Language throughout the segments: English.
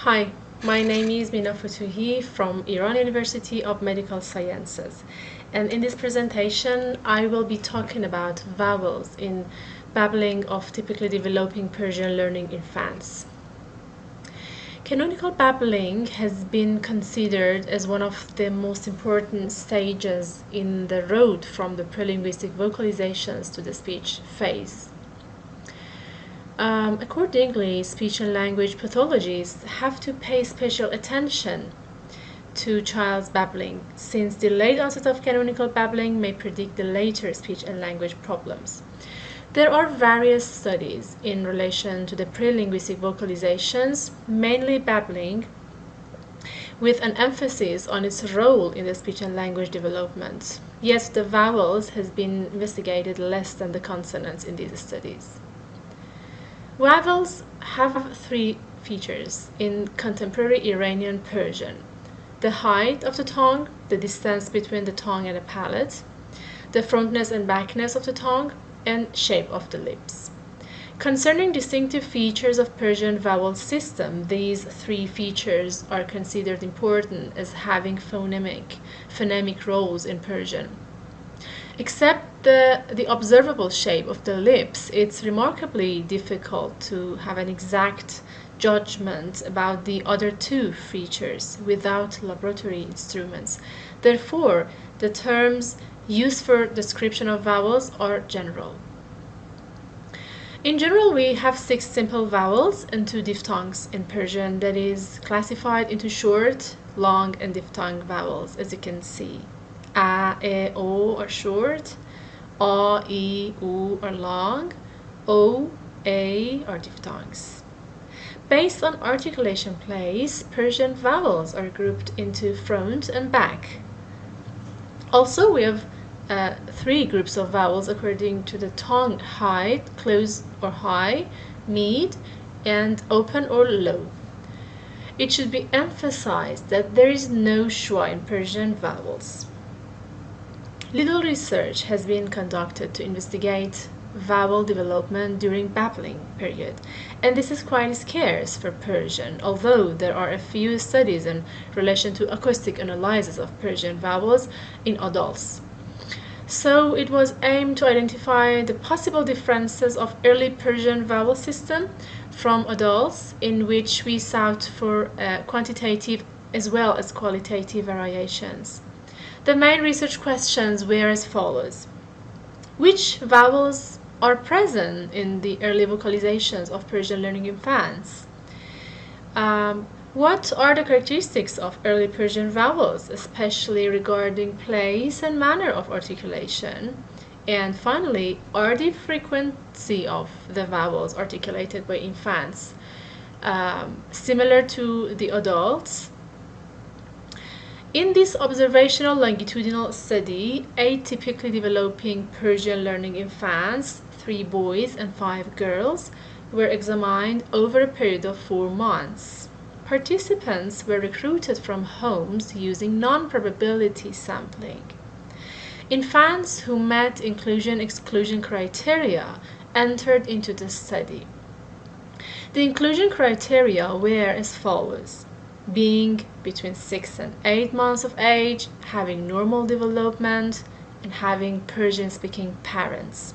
Hi, my name is Mina Fotuhi from Iran University of Medical Sciences, and in this presentation I will be talking about vowels in babbling of typically developing Persian learning infants. Canonical babbling has been considered as one of the most important stages in the road from the prelinguistic vocalizations to the speech phase. Accordingly, speech and language pathologists have to pay special attention to child's babbling, since delayed onset of canonical babbling may predict the later speech and language problems. There are various studies in relation to the prelinguistic vocalizations, mainly babbling, with an emphasis on its role in the speech and language development. Yet the vowels has been investigated less than the consonants in these studies. Vowels have three features in contemporary Iranian Persian: the height of the tongue, the distance between the tongue and the palate, the frontness and backness of the tongue, and shape of the lips. Concerning distinctive features of Persian vowel system, these three features are considered important as having phonemic roles in Persian. Except the observable shape of the lips, it's remarkably difficult to have an exact judgment about the other two features without laboratory instruments. Therefore, the terms used for description of vowels are general. In general, we have 6 simple vowels and 2 diphthongs in Persian, that is classified into short, long, and diphthong vowels, as you can see. A, E, O are short, A, I, U are long, O, A are diphthongs. Based on articulation place, Persian vowels are grouped into front and back. Also, we have 3 groups of vowels according to the tongue height: close or high, mid, and open or low. It should be emphasized that there is no schwa in Persian vowels. Little research has been conducted to investigate vowel development during babbling period, and this is quite scarce for Persian, although there are a few studies in relation to acoustic analysis of Persian vowels in adults. So it was aimed to identify the possible differences of early Persian vowel system from adults, in which we sought for quantitative as well as qualitative variations. The main research questions were as follows: which vowels are present in the early vocalizations of Persian learning infants? What are the characteristics of early Persian vowels, especially regarding place and manner of articulation? And finally, are the frequency of the vowels articulated by infants similar to the adults? In this observational longitudinal study, 8 typically developing Persian learning infants, 3 boys and 5 girls, were examined over a period of 4 months. Participants were recruited from homes using non-probability sampling. Infants who met inclusion-exclusion criteria entered into the study. The inclusion criteria were as follows: being between 6 and 8 months of age, having normal development, and having Persian-speaking parents.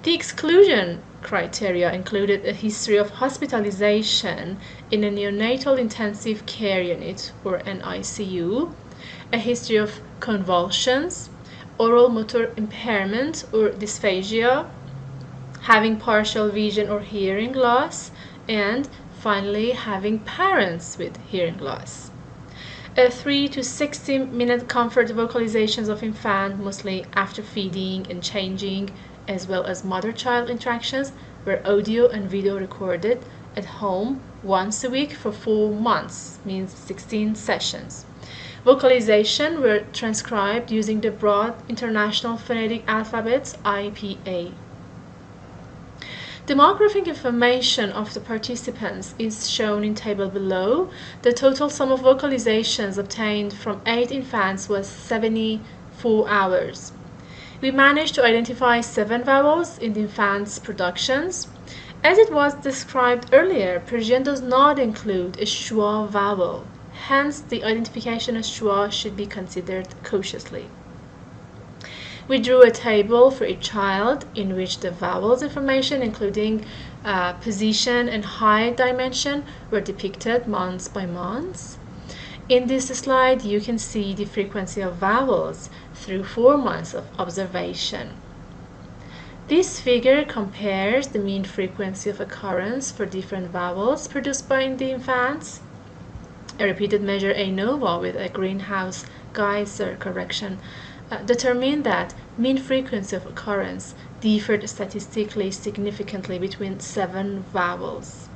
The exclusion criteria included a history of hospitalization in a neonatal intensive care unit, or an ICU, a history of convulsions, oral motor impairment or dysphagia, having partial vision or hearing loss, and finally having parents with hearing loss. 3 to 60 minute comfort vocalizations of infant, mostly after feeding and changing, as well as mother-child interactions, were audio and video recorded at home once a week for 4 months, means 16 sessions. Vocalization were transcribed using the Broad International Phonetic Alphabets, IPA. Demographic information of the participants is shown in table below. The total sum of vocalizations obtained from 8 infants was 74 hours. We managed to identify 7 vowels in the infants' productions, As it was described earlier, Persian does not include a schwa vowel. Hence, the identification of schwa should be considered cautiously. We drew a table for each child in which the vowels information, including position and height dimension, were depicted month by month. In this slide, you can see the frequency of vowels through 4 months of observation. This figure compares the mean frequency of occurrence for different vowels produced by the infants. A repeated measure ANOVA with a greenhouse geyser correction determined that mean frequency of occurrence differed statistically significantly between 7 vowels.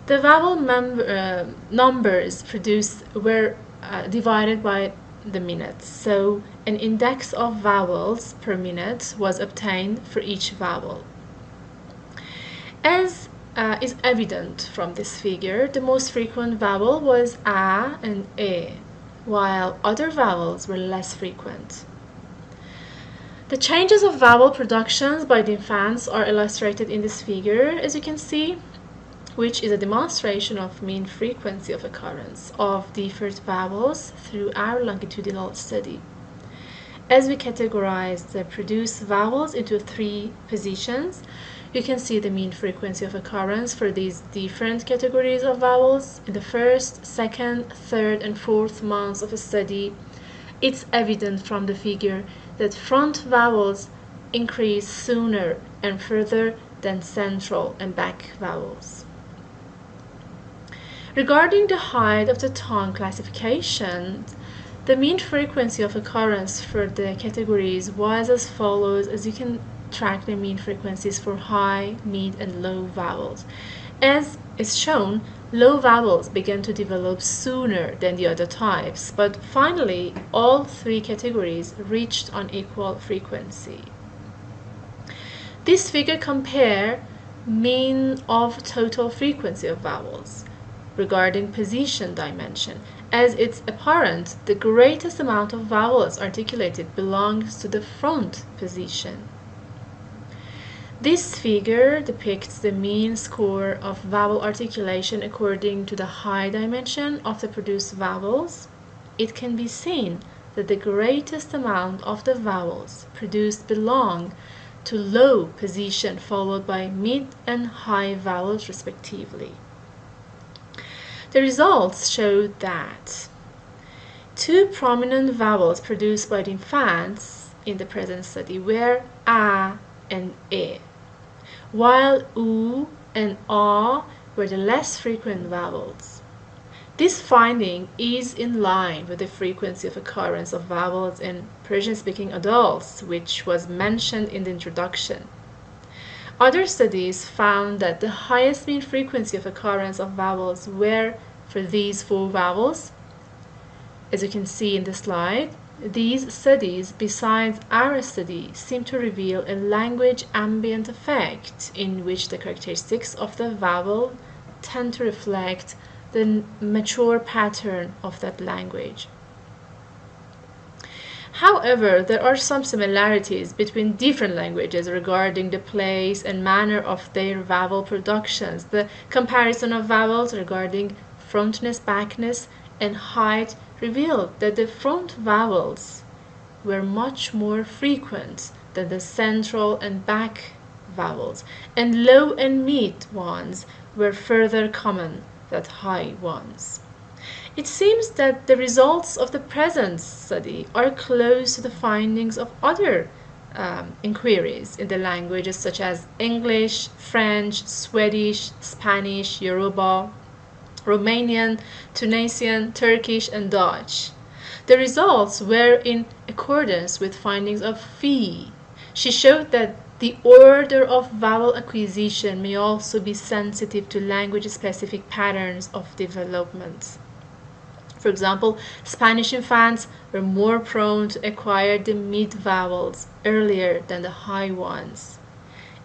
The vowel numbers produced were divided by the minutes, so an index of vowels per minute was obtained for each vowel. As is evident from this figure, the most frequent vowel was A and E, while other vowels were less frequent. The changes of vowel productions by the infants are illustrated in this figure, as you can see, which is a demonstration of mean frequency of occurrence of different vowels through our longitudinal study. As we categorize the produced vowels into 3 positions, you can see the mean frequency of occurrence for these different categories of vowels in the first, second, third, and fourth months of a study. It's evident from the figure that front vowels increase sooner and further than central and back vowels. Regarding the height of the tongue classification, the mean frequency of occurrence for the categories was as follows, as you can track the mean frequencies for high, mid, and low vowels. As is shown, low vowels began to develop sooner than the other types, but finally all 3 categories reached an equal frequency. This figure compares mean of total frequency of vowels regarding position dimension. As it's apparent, the greatest amount of vowels articulated belongs to the front position. This figure depicts the mean score of vowel articulation according to the high dimension of the produced vowels. It can be seen that the greatest amount of the vowels produced belong to low position, followed by mid and high vowels respectively. The results showed that 2 prominent vowels produced by the infants in the present study were A and E, while U and A were the less frequent vowels. This finding is in line with the frequency of occurrence of vowels in Persian-speaking adults, which was mentioned in the introduction. Other studies found that the highest mean frequency of occurrence of vowels were for these 4 vowels. As you can see in the slide, these studies, besides our study, seem to reveal a language ambient effect in which the characteristics of the vowel tend to reflect the mature pattern of that language. However, there are some similarities between different languages regarding the place and manner of their vowel productions. The comparison of vowels regarding frontness, backness, and height revealed that the front vowels were much more frequent than the central and back vowels, and low and mid ones were further common than high ones. It seems that the results of the present study are close to the findings of other inquiries in the languages such as English, French, Swedish, Spanish, Yoruba, Romanian, Tunisian, Turkish, and Dutch. The results were in accordance with findings of Fotuhi. She showed that the order of vowel acquisition may also be sensitive to language-specific patterns of development. For example, Spanish infants were more prone to acquire the mid vowels earlier than the high ones.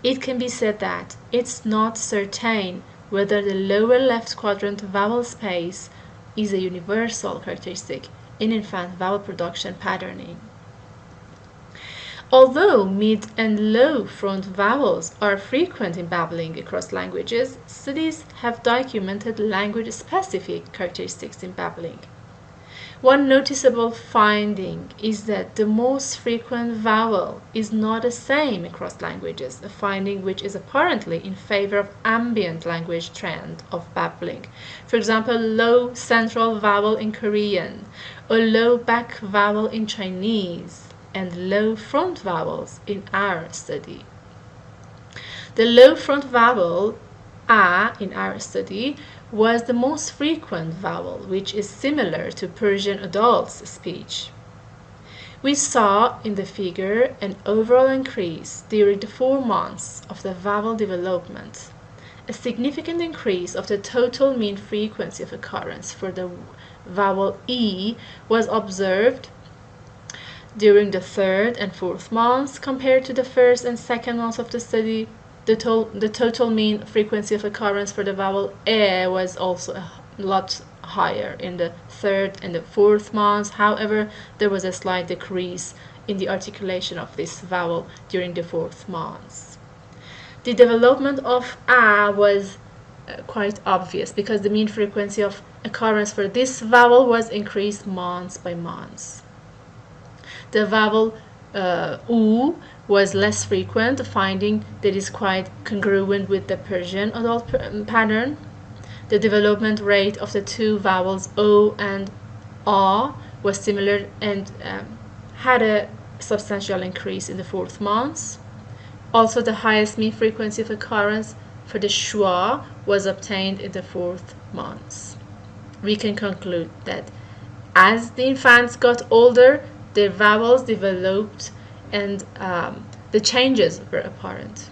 It can be said that it's not certain whether the lower left quadrant vowel space is a universal characteristic in infant vowel production patterning. Although mid and low front vowels are frequent in babbling across languages, studies have documented language-specific characteristics in babbling. One noticeable finding is that the most frequent vowel is not the same across languages, a finding which is apparently in favor of ambient language trend of babbling. For example, low central vowel in Korean, or low back vowel in Chinese, and low front vowels in our study. The low front vowel a in our study was the most frequent vowel, which is similar to Persian adults' speech. We saw in the figure an overall increase during the 4 months of the vowel development. A significant increase of the total mean frequency of occurrence for the vowel E was observed during the 3rd and 4th months compared to the 1st and 2nd months of the study. The total mean frequency of occurrence for the vowel E was also a lot higher in the 3rd and the 4th months. However, there was a slight decrease in the articulation of this vowel during the 4th months. The development of A was quite obvious because the mean frequency of occurrence for this vowel was increased months by months. The vowel U was less frequent, a finding that is quite congruent with the Persian adult pattern. The development rate of the two vowels O and A was similar and had a substantial increase in the 4th months. Also, the highest mean frequency of occurrence for the schwa was obtained in the 4th months. We can conclude that as the infants got older, their vowels developed and the changes were apparent.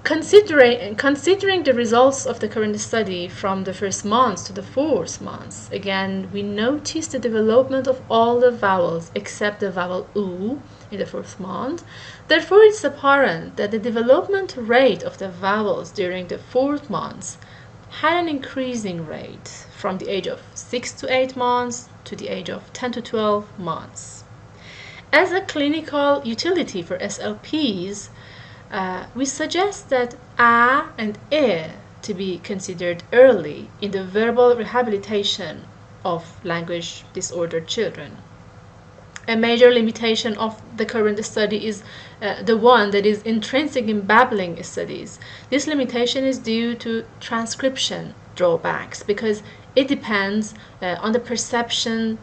Considering the results of the current study from the 1st months to the 4th months, again, we notice the development of all the vowels except the vowel U in the 4th month. Therefore, it's apparent that the development rate of the vowels during the 4th months had an increasing rate from the age of 6 to 8 months to the age of 10 to 12 months. As a clinical utility for SLPs, we suggest that A and E to be considered early in the verbal rehabilitation of language disordered children. A major limitation of the current study is the one that is intrinsic in babbling studies. This limitation is due to transcription drawbacks because it depends on the perceptions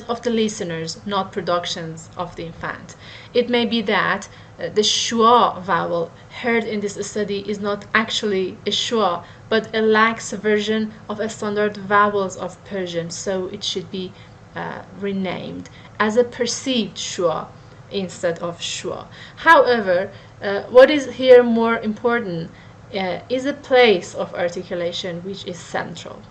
of the listeners, not productions of the infant. It may be that the schwa vowel heard in this study is not actually a schwa, but a lax version of a standard vowels of Persian, so it should be renamed as a perceived schwa instead of schwa. However, what is here more important is a place of articulation which is central.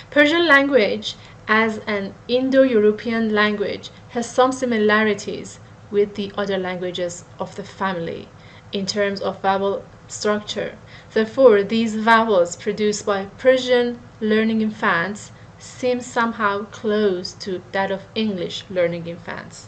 Persian language as an Indo-European language has some similarities with the other languages of the family in terms of vowel structure. Therefore, these vowels produced by Persian-learning infants seem somehow close to that of English-learning infants.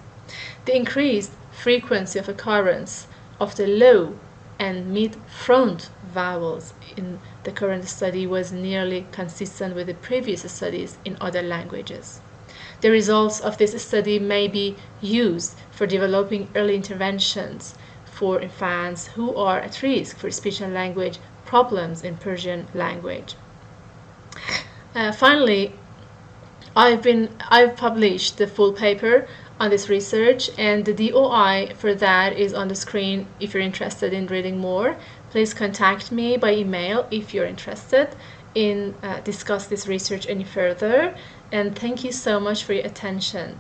The increased frequency of occurrence of the low and mid-front vowels in the current study was nearly consistent with the previous studies in other languages. The results of this study may be used for developing early interventions for infants who are at risk for speech and language problems in Persian language. Finally, I've published the full paper on this research, and the DOI for that is on the screen. If you're interested in reading more, please contact me by email if you're interested in discuss this research any further. And thank you so much for your attention.